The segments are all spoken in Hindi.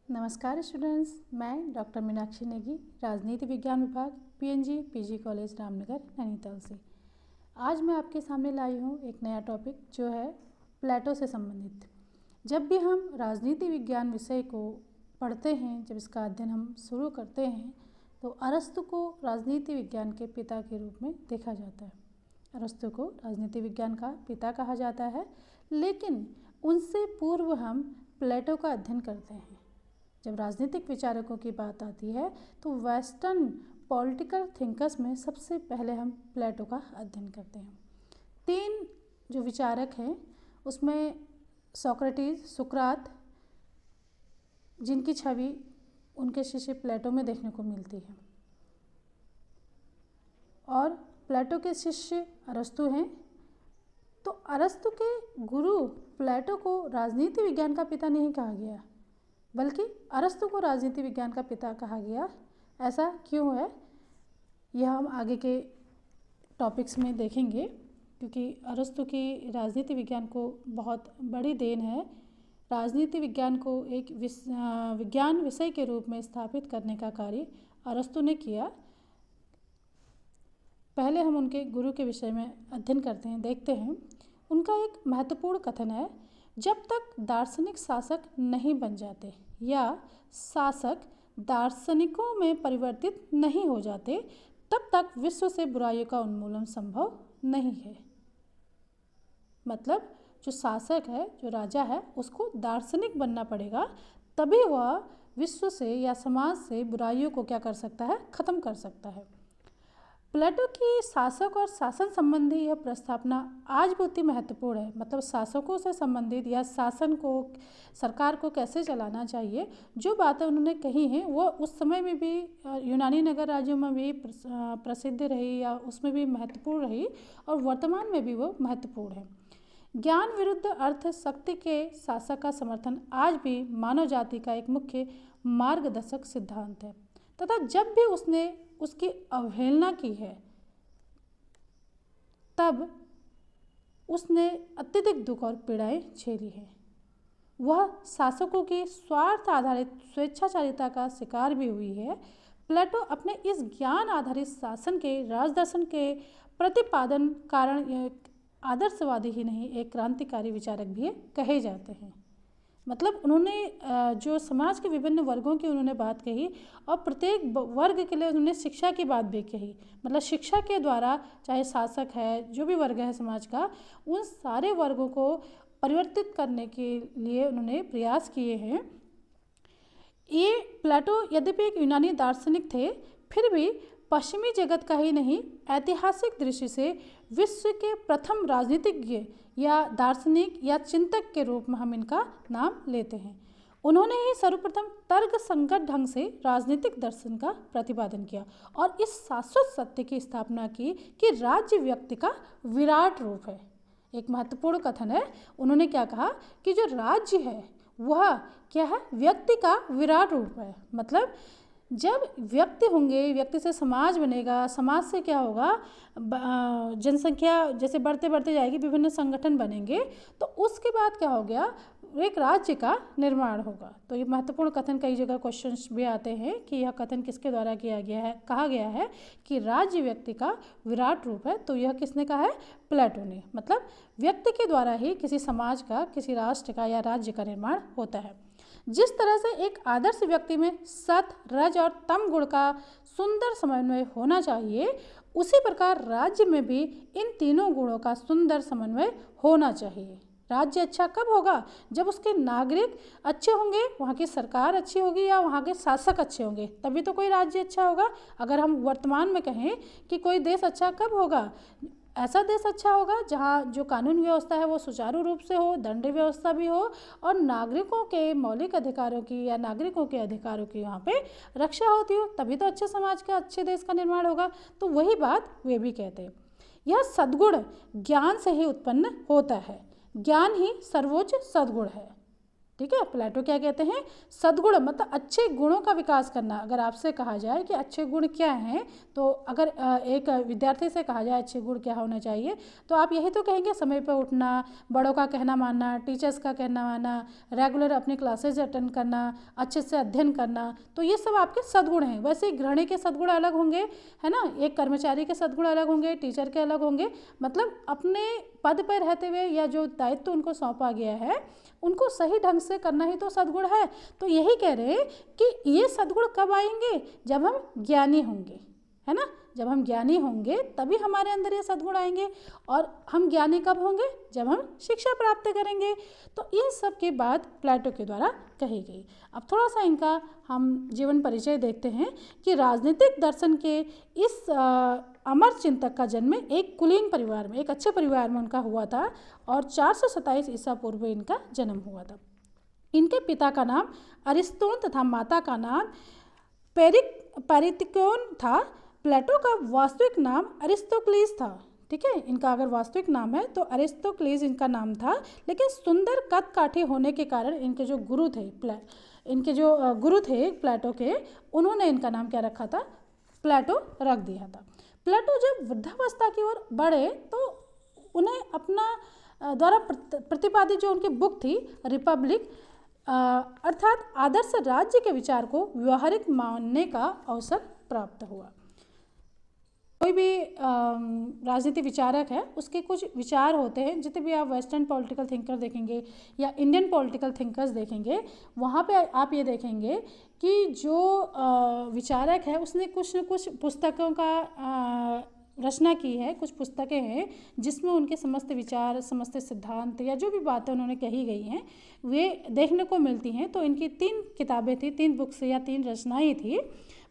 नमस्कार स्टूडेंट्स, मैं डॉक्टर मीनाक्षी नेगी, राजनीति विज्ञान विभाग PNG PG college Ramnagar Nainital से। आज मैं आपके सामने लाई हूँ एक नया टॉपिक जो है प्लेटो से संबंधित। जब भी हम राजनीति विज्ञान विषय को पढ़ते हैं, जब इसका अध्ययन हम शुरू करते हैं तो अरस्तु को राजनीति विज्ञान के पिता के रूप में देखा जाता है। अरस्तु को राजनीति विज्ञान का पिता कहा जाता है, लेकिन उनसे पूर्व हम प्लेटो का अध्ययन करते हैं। जब राजनीतिक विचारकों की बात आती है तो वेस्टर्न पॉलिटिकल थिंकर्स में सबसे पहले हम प्लेटो का अध्ययन करते हैं। 3 जो विचारक हैं उसमें सोक्रेटिस, सुकरात, जिनकी छवि उनके शिष्य प्लेटो में देखने को मिलती है, और प्लेटो के शिष्य अरस्तु हैं। तो अरस्तु के गुरु प्लेटो को राजनीति विज्ञान का पिता नहीं कहा गया, बल्कि अरस्तु को राजनीति विज्ञान का पिता कहा गया। ऐसा क्यों है, यह हम आगे के टॉपिक्स में देखेंगे, क्योंकि अरस्तु की राजनीति विज्ञान को बहुत बड़ी देन है। राजनीति विज्ञान को एक विज्ञान विषय के रूप में स्थापित करने का कार्य अरस्तु ने किया। पहले हम उनके गुरु के विषय में अध्ययन करते हैं, देखते हैं। उनका एक महत्वपूर्ण कथन है, जब तक दार्शनिक शासक नहीं बन जाते या शासक दार्शनिकों में परिवर्तित नहीं हो जाते, तब तक विश्व से बुराइयों का उन्मूलन संभव नहीं है। मतलब जो शासक है, जो राजा है, उसको दार्शनिक बनना पड़ेगा, तभी वह विश्व से या समाज से बुराइयों को क्या कर सकता है, ख़त्म कर सकता है। प्लेटो की शासक और शासन संबंधी यह प्रस्तावना आज भी उतनी महत्वपूर्ण है। मतलब शासकों से संबंधित या शासन को, सरकार को कैसे चलाना चाहिए, जो बातें उन्होंने कही हैं वो उस समय में भी यूनानी नगर राज्यों में भी प्रसिद्ध रही या उसमें भी महत्वपूर्ण रही, और वर्तमान में भी वो महत्वपूर्ण है। ज्ञान विरुद्ध अर्थ शक्ति के शासक का समर्थन आज भी मानव जाति का एक मुख्य मार्गदर्शक सिद्धांत है, तथा जब भी उसने उसकी अवहेलना की है तब उसने अत्यधिक दुख और पीड़ाएं झेली हैं। वह शासकों की स्वार्थ आधारित स्वेच्छाचारिता का शिकार भी हुई है। प्लेटो अपने इस ज्ञान आधारित शासन के राजदर्शन के प्रतिपादन कारण आदर्शवादी ही नहीं, एक क्रांतिकारी विचारक भी कहे जाते हैं। मतलब उन्होंने जो समाज के विभिन्न वर्गों की उन्होंने बात कही, और प्रत्येक वर्ग के लिए उन्होंने शिक्षा की बात भी कही। मतलब शिक्षा के द्वारा, चाहे शासक है, जो भी वर्ग है समाज का, उन सारे वर्गों को परिवर्तित करने के लिए उन्होंने प्रयास किए हैं। ये प्लेटो यद्यपि एक यूनानी दार्शनिक थे, फिर भी पश्चिमी जगत का ही नहीं, ऐतिहासिक दृष्टि से विश्व के प्रथम राजनीतिज्ञ या दार्शनिक या चिंतक के रूप में हम इनका नाम लेते हैं। उन्होंने ही सर्वप्रथम तर्क संगत ढंग से राजनीतिक दर्शन का प्रतिपादन किया और इस शाश्वत सत्य की स्थापना की कि राज्य व्यक्ति का विराट रूप है। एक महत्वपूर्ण कथन है। उन्होंने क्या कहा कि जो राज्य है वह क्या है, व्यक्ति का विराट रूप है। मतलब जब व्यक्ति होंगे, व्यक्ति से समाज बनेगा, समाज से क्या होगा, जनसंख्या जैसे बढ़ते बढ़ते जाएगी, विभिन्न संगठन बनेंगे, तो उसके बाद क्या हो गया, एक राज्य का निर्माण होगा। तो ये महत्वपूर्ण कथन कई जगह क्वेश्चंस भी आते हैं कि यह कथन किसके द्वारा किया गया है। कहा गया है कि राज्य व्यक्ति का विराट रूप है, तो यह किसने कहा है, प्लेटो ने। मतलब व्यक्ति के द्वारा ही किसी समाज का, किसी राष्ट्र का या राज्य का निर्माण होता है। जिस तरह से एक आदर्श व्यक्ति में सत, रज और तम गुण का सुंदर समन्वय होना चाहिए, उसी प्रकार राज्य में भी इन तीनों गुणों का सुंदर समन्वय होना चाहिए। राज्य अच्छा कब होगा, जब उसके नागरिक अच्छे होंगे, वहाँ की सरकार अच्छी होगी या वहाँ के शासक अच्छे होंगे, तभी तो कोई राज्य अच्छा होगा। अगर हम वर्तमान में कहें कि कोई देश अच्छा कब होगा, ऐसा देश अच्छा होगा जहाँ जो कानून व्यवस्था है वो सुचारू रूप से हो, दंड व्यवस्था भी हो, और नागरिकों के मौलिक अधिकारों की या नागरिकों के अधिकारों की वहाँ पे रक्षा होती हो, तभी तो अच्छे समाज का, अच्छे देश का निर्माण होगा। तो वही बात वे भी कहते हैं। यह सद्गुण ज्ञान से ही उत्पन्न होता है। ज्ञान ही सर्वोच्च सद्गुण है। ठीक है। प्लेटो क्या कहते हैं, सद्गुण मतलब अच्छे गुणों का विकास करना। अगर आपसे कहा जाए कि अच्छे गुण क्या हैं, तो अगर एक विद्यार्थी से कहा जाए अच्छे गुण क्या होना चाहिए, तो आप यही तो कहेंगे, समय पर उठना, बड़ों का कहना मानना, टीचर्स का कहना मानना, रेगुलर अपनी क्लासेज अटेंड करना, अच्छे से अध्ययन करना, तो ये सब आपके सद्गुण हैं। वैसे गृहिणी के सद्गुण अलग होंगे, है ना, एक कर्मचारी के सद्गुण अलग होंगे, टीचर के अलग होंगे, मतलब अपने पद पर रहते हुए या जो दायित्व उनको सौंपा गया है उनको सही ढंग से करना ही तो सद्गुण है। तो यही कह रहे हैं कि ये सद्गुण कब आएंगे, जब हम ज्ञानी होंगे, है ना, जब हम ज्ञानी होंगे तभी हमारे अंदर ये सद्गुण आएंगे। और हम ज्ञानी कब होंगे, जब हम शिक्षा प्राप्त करेंगे। तो इन सब की बात प्लेटो के द्वारा कही गई। अब थोड़ा सा इनका हम जीवन परिचय देखते हैं कि राजनीतिक दर्शन के इस अमर चिंतक का जन्म एक कुलीन परिवार में, एक अच्छे परिवार में उनका हुआ था और 427 ईसा पूर्व इनका जन्म हुआ था। इनके पिता का नाम अरिस्तोन तथा माता का नाम पेरितिकोन था। प्लेटो का वास्तविक नाम अरिस्तोक्लीज था। ठीक है, इनका अगर वास्तविक नाम है तो अरिस्तोक्लीज इनका नाम था, लेकिन सुंदर कद काठी होने के कारण इनके जो गुरु थे प्लेटो के, उन्होंने इनका नाम क्या रखा था, प्लेटो रख दिया था। प्लेटो जब वृद्धावस्था की ओर बढ़े तो उन्हें अपना द्वारा प्रतिपादित जो उनकी बुक थी रिपब्लिक, अर्थात आदर्श राज्य के विचार को व्यवहारिक मानने का अवसर प्राप्त हुआ। कोई भी राजनीति विचारक है, उसके कुछ विचार होते हैं। जितने भी आप वेस्टर्न पॉलिटिकल थिंकर देखेंगे या इंडियन पॉलिटिकल थिंकर्स देखेंगे, वहाँ पे आप ये देखेंगे कि जो विचारक है उसने कुछ न कुछ पुस्तकों का रचना की है, कुछ पुस्तकें हैं जिसमें उनके समस्त विचार, समस्त सिद्धांत या जो भी बातें उन्होंने कही गई हैं वे देखने को मिलती हैं। तो इनकी 3 किताबें थी, 3 बुक्स या 3 रचनाएँ थी।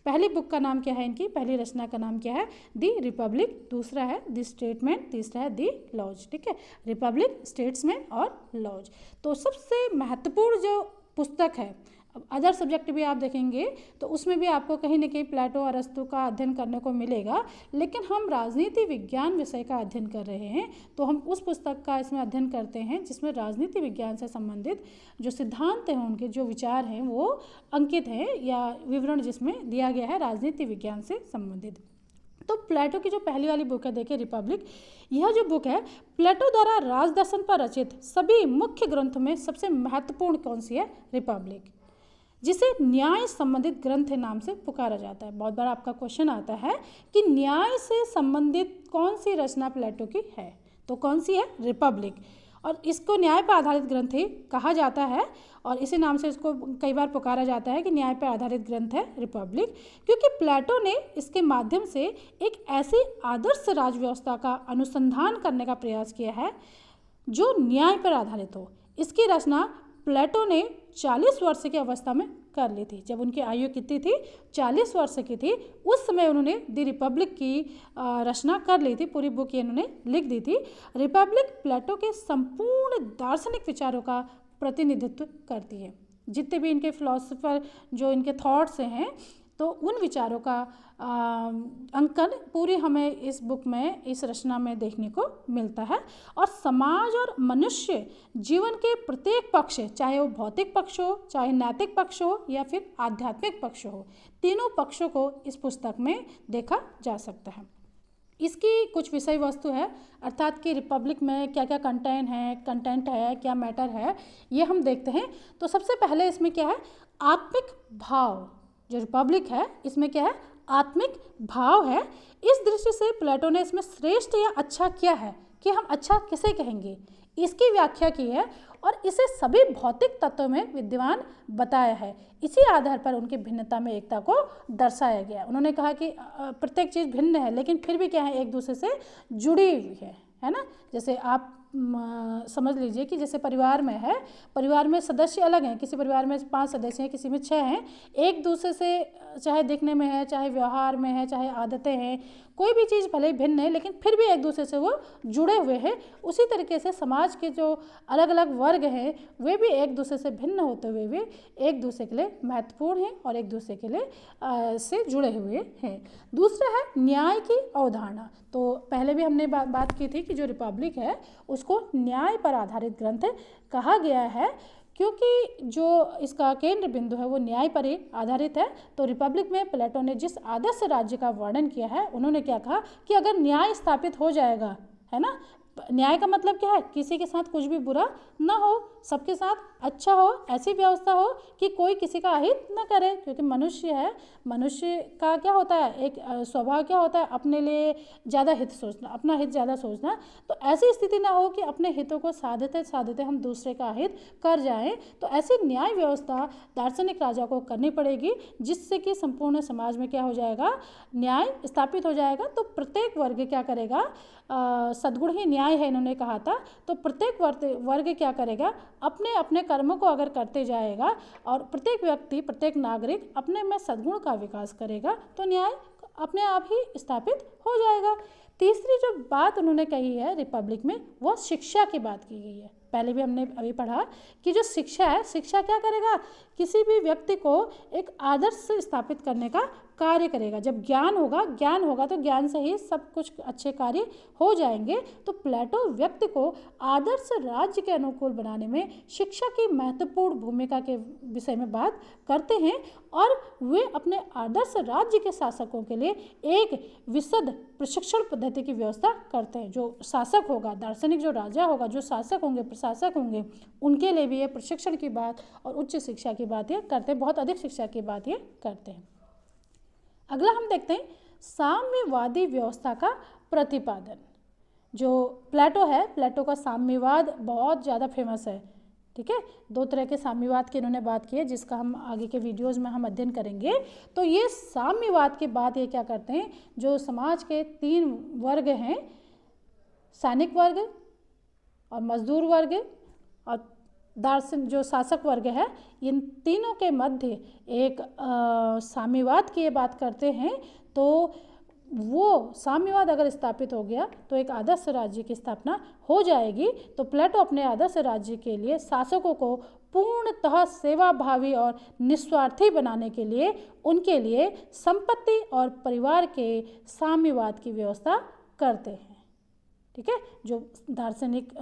पहली बुक का नाम क्या है, इनकी पहली रचना का नाम क्या है, दी रिपब्लिक, दूसरा है दी स्टेटमेंट, तीसरा है दी लॉज। ठीक है, रिपब्लिक, स्टेट्समैन और लॉज। तो सबसे महत्वपूर्ण जो पुस्तक है, अब अदर सब्जेक्ट भी आप देखेंगे तो उसमें भी आपको कहीं ना कहीं प्लेटो अरस्तु का अध्ययन करने को मिलेगा, लेकिन हम राजनीति विज्ञान विषय का अध्ययन कर रहे हैं तो हम उस पुस्तक का इसमें अध्ययन करते हैं जिसमें राजनीति विज्ञान से संबंधित जो सिद्धांत हैं, उनके जो विचार हैं वो अंकित हैं या विवरण जिसमें दिया गया है राजनीति विज्ञान से संबंधित। तो प्लेटो की जो पहली वाली बुक है देखिए रिपब्लिक, यह जो बुक है प्लेटो द्वारा राजदर्शन पर रचित सभी मुख्य ग्रंथों में सबसे महत्वपूर्ण कौन सी है, रिपब्लिक, जिसे न्याय संबंधित ग्रंथ नाम से पुकारा जाता है। बहुत बार आपका क्वेश्चन आता है कि न्याय से संबंधित कौन सी रचना प्लेटो की है, तो कौन सी है, रिपब्लिक। और इसको न्याय पर आधारित ग्रंथ ही कहा जाता है और इसी नाम से इसको कई बार पुकारा जाता है कि न्याय पर आधारित ग्रंथ है रिपब्लिक, क्योंकि प्लेटो ने इसके माध्यम से एक ऐसी आदर्श राज व्यवस्था का अनुसंधान करने का प्रयास किया है जो न्याय पर आधारित हो। इसकी रचना प्लेटो ने 40 वर्ष की अवस्था में कर ली थी। जब उनकी आयु कितनी थी, 40 वर्ष की थी, उस समय उन्होंने दी रिपब्लिक की रचना कर ली थी, पूरी बुक ये उन्होंने लिख दी थी। रिपब्लिक प्लेटो के संपूर्ण दार्शनिक विचारों का प्रतिनिधित्व करती है। जितने भी इनके फिलोसोफर जो इनके थॉट्स हैं तो उन विचारों का अंकन पूरी हमें इस बुक में, इस रचना में देखने को मिलता है। और समाज और मनुष्य जीवन के प्रत्येक पक्ष, चाहे वो भौतिक पक्ष हो, चाहे नैतिक पक्ष हो या फिर आध्यात्मिक पक्ष हो, तीनों पक्षों को इस पुस्तक में देखा जा सकता है। इसकी कुछ विषय वस्तु है, अर्थात कि रिपब्लिक में क्या क्या कंटेंट है, क्या मैटर है, ये हम देखते हैं। तो सबसे पहले इसमें क्या है, आत्मिक भाव। जो रिपब्लिक है इसमें क्या है, आत्मिक भाव है। इस दृष्टि से प्लेटो ने इसमें श्रेष्ठ या अच्छा क्या है, कि हम अच्छा किसे कहेंगे, इसकी व्याख्या की है और इसे सभी भौतिक तत्वों में विद्यमान बताया है। इसी आधार पर उनकी भिन्नता में एकता को दर्शाया गया। उन्होंने कहा कि प्रत्येक चीज़ भिन्न है लेकिन फिर भी क्या है, एक दूसरे से जुड़ी हुई है ना। जैसे आप समझ लीजिए कि जैसे परिवार में है, परिवार में सदस्य अलग हैं, किसी परिवार में 5 सदस्य हैं, किसी में 6 हैं, एक दूसरे से चाहे दिखने में है, चाहे व्यवहार में है, चाहे आदतें हैं, कोई भी चीज़ भले ही भिन्न है लेकिन फिर भी एक दूसरे से वो जुड़े हुए हैं। उसी तरीके से समाज के जो अलग अलग वर्ग हैं वे भी एक दूसरे से भिन्न होते हुए भी एक दूसरे के लिए महत्वपूर्ण हैं और एक दूसरे के लिए से जुड़े हुए हैं। दूसरा है न्याय की अवधारणा। तो पहले भी हमने बात की थी कि जो रिपब्लिक है उसको न्याय पर आधारित ग्रंथ कहा गया है, क्योंकि जो इसका केंद्र बिंदु है वो न्याय पर ही आधारित है, तो रिपब्लिक में प्लेटो ने जिस आदर्श राज्य का वर्णन किया है, उन्होंने क्या कहा कि अगर न्याय स्थापित हो जाएगा, है ना, न्याय का मतलब क्या है, किसी के साथ कुछ भी बुरा ना हो, सबके साथ अच्छा हो, ऐसी व्यवस्था हो कि कोई किसी का अहित न करे, क्योंकि मनुष्य है, मनुष्य का क्या होता है, एक स्वभाव क्या होता है, अपने लिए ज़्यादा हित सोचना, अपना हित ज़्यादा सोचना। तो ऐसी स्थिति ना हो कि अपने हितों को साधते साधते हम दूसरे का अहित कर जाएं। तो ऐसी न्याय व्यवस्था दार्शनिक राजा को करनी पड़ेगी, जिससे कि संपूर्ण समाज में क्या हो जाएगा, न्याय स्थापित हो जाएगा। तो प्रत्येक वर्ग क्या करेगा, सद्गुण ही न्याय है इन्होंने कहा था, तो प्रत्येक वर्ग क्या करेगा, अपने अपने कर्मों को अगर करते जाएगा और प्रत्येक व्यक्ति, प्रत्येक नागरिक अपने में सद्गुण का विकास करेगा, तो न्याय अपने आप ही स्थापित हो जाएगा। तीसरी जो बात उन्होंने कही है रिपब्लिक में, वो शिक्षा की बात की गई है। पहले भी हमने अभी पढ़ा कि जो शिक्षा है, शिक्षा क्या करेगा, किसी भी व्यक्ति को एक आदर्श स्थापित करने का कार्य करेगा। जब ज्ञान होगा तो ज्ञान से ही सब कुछ अच्छे कार्य हो जाएंगे। तो प्लेटो व्यक्ति को आदर्श राज्य के अनुकूल बनाने में शिक्षा की महत्वपूर्ण भूमिका के विषय में बात करते हैं, और वे अपने आदर्श राज्य के शासकों के लिए एक विशद प्रशिक्षण पद्धति की व्यवस्था करते हैं। जो शासक होगा, दार्शनिक जो राजा होगा, जो शासक होंगे, प्रशासक होंगे, उनके लिए भी ये प्रशिक्षण की बात और उच्च शिक्षा की बात ये करते हैं, बहुत अधिक शिक्षा की बात ये करते हैं। अगला हम देखते हैं साम्यवादी व्यवस्था का प्रतिपादन। जो प्लेटो है, प्लेटो का साम्यवाद बहुत ज़्यादा फेमस है, ठीक है। दो तरह के साम्यवाद की इन्होंने बात की है, जिसका हम आगे के वीडियोज़ में हम अध्ययन करेंगे। तो ये साम्यवाद के बाद ये क्या करते हैं, जो समाज के तीन वर्ग हैं, सैनिक वर्ग और मजदूर वर्ग और दार्शनिक जो शासक वर्ग है, इन तीनों के मध्य एक साम्यवाद की ये बात करते हैं। तो वो साम्यवाद अगर स्थापित हो गया तो एक आदर्श राज्य की स्थापना हो जाएगी। तो प्लेटो अपने आदर्श राज्य के लिए शासकों को पूर्णतः सेवाभावी और निस्वार्थी बनाने के लिए उनके लिए संपत्ति और परिवार के साम्यवाद की व्यवस्था करते हैं, ठीक है। जो दार्शनिक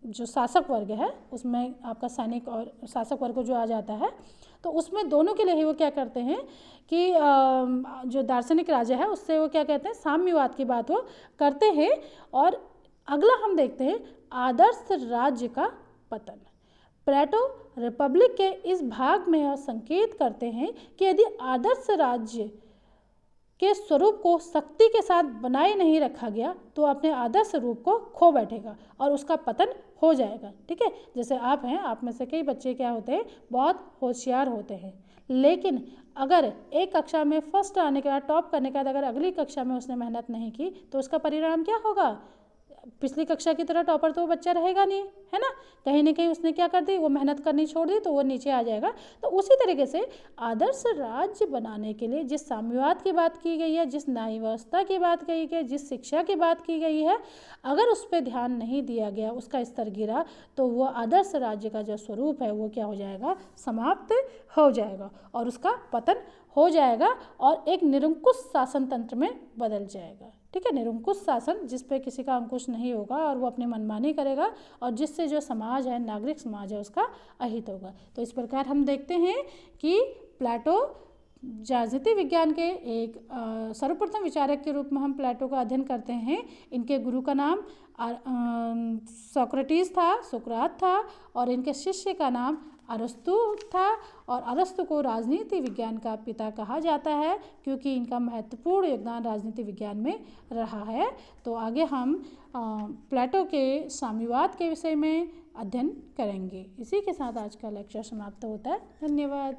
जो शासक वर्ग है, उसमें आपका सैनिक और शासक वर्ग जो आ जाता है, तो उसमें दोनों के लिए ही वो क्या करते हैं कि जो दार्शनिक राजा है उससे वो क्या कहते हैं, साम्यवाद की बात वो करते हैं। और अगला हम देखते हैं आदर्श राज्य का पतन। प्लेटो रिपब्लिक के इस भाग में यह संकेत करते हैं कि यदि आदर्श राज्य के स्वरूप को शक्ति के साथ बनाए नहीं रखा गया तो अपने आदर्श रूप को खो बैठेगा और उसका पतन हो जाएगा, ठीक है। जैसे आप हैं, आप में से कई बच्चे क्या होते हैं, बहुत होशियार होते हैं, लेकिन अगर एक कक्षा में फर्स्ट आने के बाद, टॉप करने के बाद अगर अगली कक्षा में उसने मेहनत नहीं की तो उसका परिणाम क्या होगा, पिछली कक्षा की तरह टॉपर तो वो बच्चा रहेगा नहीं, है ना। कहीं ना कहीं उसने क्या कर दी, वो मेहनत करनी छोड़ दी तो वो नीचे आ जाएगा। तो उसी तरीके से आदर्श राज्य बनाने के लिए जिस साम्यवाद की बात की गई है, जिस न्याय व्यवस्था की बात की गई है, जिस शिक्षा की बात की गई है, अगर उस पर ध्यान नहीं दिया गया, उसका स्तर गिरा, तो वो आदर्श राज्य का जो स्वरूप है वो क्या हो जाएगा, समाप्त हो जाएगा और उसका पतन हो जाएगा और एक निरंकुश शासन तंत्र में बदल जाएगा, ठीक है। निरंकुश शासन, जिस पे किसी का अंकुश नहीं होगा और वो अपनी मनमानी करेगा और जिससे जो समाज है, नागरिक समाज है, उसका अहित होगा। तो इस प्रकार हम देखते हैं कि प्लेटो राजनीति विज्ञान के एक सर्वप्रथम विचारक के रूप में हम प्लेटो का अध्ययन करते हैं। इनके गुरु का नाम सोक्रेटिस था, सुकरात था, और इनके शिष्य का नाम अरस्तु था। और अरस्तु को राजनीति विज्ञान का पिता कहा जाता है क्योंकि इनका महत्वपूर्ण योगदान राजनीति विज्ञान में रहा है। तो आगे हम प्लेटो के साम्यवाद के विषय में अध्ययन करेंगे। इसी के साथ आज का लेक्चर समाप्त होता है। धन्यवाद।